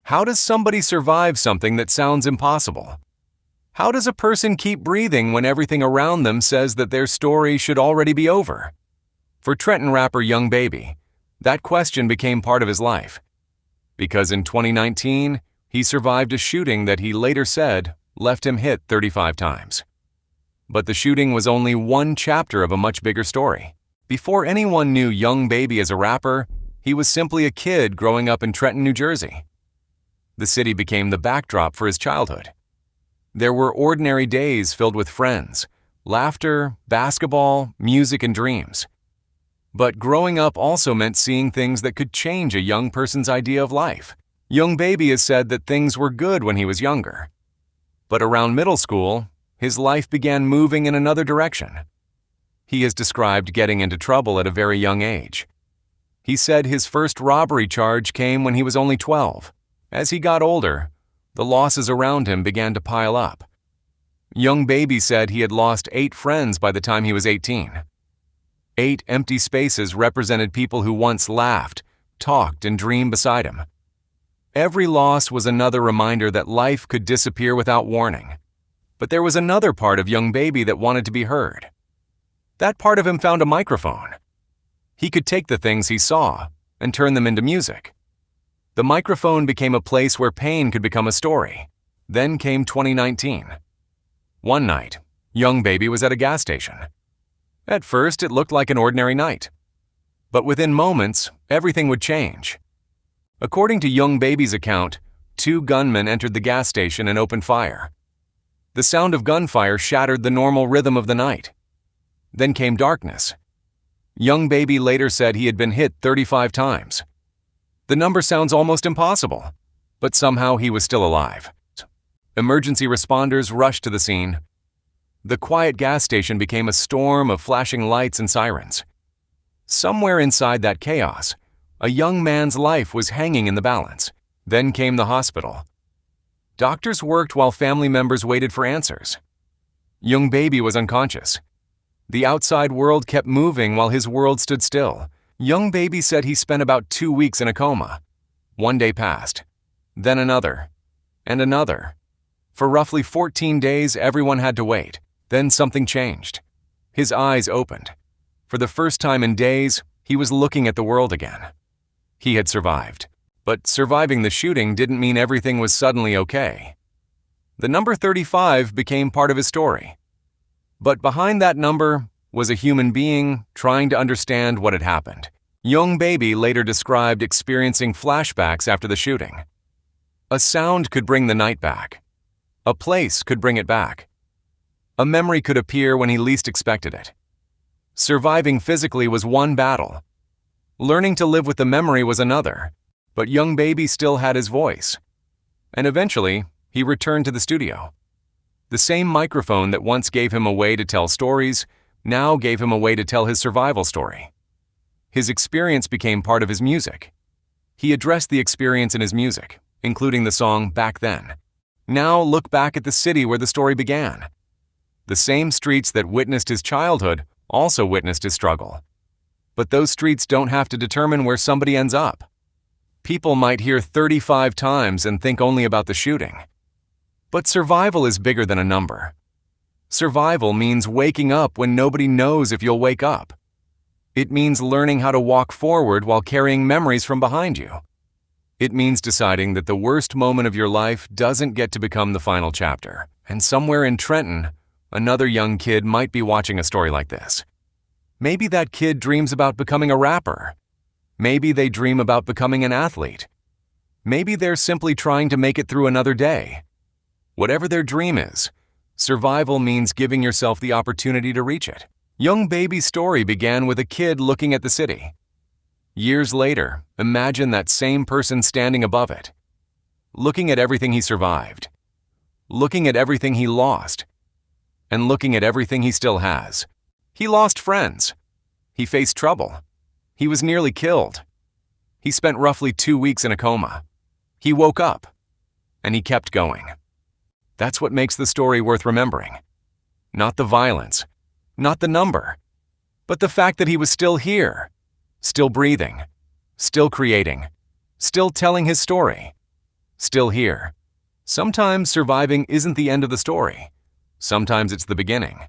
How does somebody survive something that sounds impossible? How does a person keep breathing when everything around them says that their story should already be over? For Trenton rapper Young Baby, that question became part of his life. Because in 2019, he survived a shooting that he later said left him hit 35 times. But the shooting was only one chapter of a much bigger story. Before anyone knew Young Baby as a rapper, he was simply a kid growing up in Trenton, New Jersey. The city became the backdrop for his childhood. There were ordinary days filled with friends, laughter, basketball, music, and dreams. But growing up also meant seeing things that could change a young person's idea of life. Young Baby has said that things were good when he was younger. But around middle school, his life began moving in another direction. He has described getting into trouble at a very young age. He said his first robbery charge came when he was only 12. As he got older, the losses around him began to pile up. Young Baby said he had lost 8 friends by the time he was 18. 8 empty spaces represented people who once laughed, talked, and dreamed beside him. Every loss was another reminder that life could disappear without warning. But there was another part of Young Baby that wanted to be heard. That part of him found a microphone. He could take the things he saw and turn them into music. The microphone became a place where pain could become a story. Then came 2019. One night, Young Baby was at a gas station. At first, it looked like an ordinary night. But within moments, everything would change. According to Young Baby's account, 2 gunmen entered the gas station and opened fire. The sound of gunfire shattered the normal rhythm of the night. Then came darkness. Young Baby later said he had been hit 35 times. The number sounds almost impossible, but somehow he was still alive. Emergency responders rushed to the scene. The quiet gas station became a storm of flashing lights and sirens. Somewhere inside that chaos, a young man's life was hanging in the balance. Then came the hospital. Doctors worked while family members waited for answers. Young Baby was unconscious. The outside world kept moving while his world stood still. Young Baby said he spent about 2 weeks in a coma. One day passed, then another, and another. For roughly 14 days, everyone had to wait. Then something changed. His eyes opened. For the first time in days, he was looking at the world again. He had survived. But surviving the shooting didn't mean everything was suddenly okay. The number 35 became part of his story. But behind that number was a human being trying to understand what had happened. Young Baby later described experiencing flashbacks after the shooting. A sound could bring the night back. A place could bring it back. A memory could appear when he least expected it. Surviving physically was one battle. Learning to live with the memory was another. But Young Baby still had his voice. And eventually, he returned to the studio. The same microphone that once gave him a way to tell stories now gave him a way to tell his survival story. His experience became part of his music. He addressed the experience in his music, including the song Back Then. Now look back at the city where the story began. The same streets that witnessed his childhood also witnessed his struggle. But those streets don't have to determine where somebody ends up. People might hear 35 times and think only about the shooting. But survival is bigger than a number. Survival means waking up when nobody knows if you'll wake up. It means learning how to walk forward while carrying memories from behind you. It means deciding that the worst moment of your life doesn't get to become the final chapter. And somewhere in Trenton, another young kid might be watching a story like this. Maybe that kid dreams about becoming a rapper. Maybe they dream about becoming an athlete. Maybe they're simply trying to make it through another day. Whatever their dream is, survival means giving yourself the opportunity to reach it. Young Baby's story began with a kid looking at the city. Years later, imagine that same person standing above it, looking at everything he survived, looking at everything he lost, and looking at everything he still has. He lost friends. He faced trouble. He was nearly killed. He spent roughly 2 weeks in a coma. He woke up, and he kept going. That's what makes the story worth remembering. Not the violence, not the number, but the fact that he was still here, still breathing, still creating, still telling his story. still here. Sometimes surviving isn't the end of the story. Sometimes it's the beginning.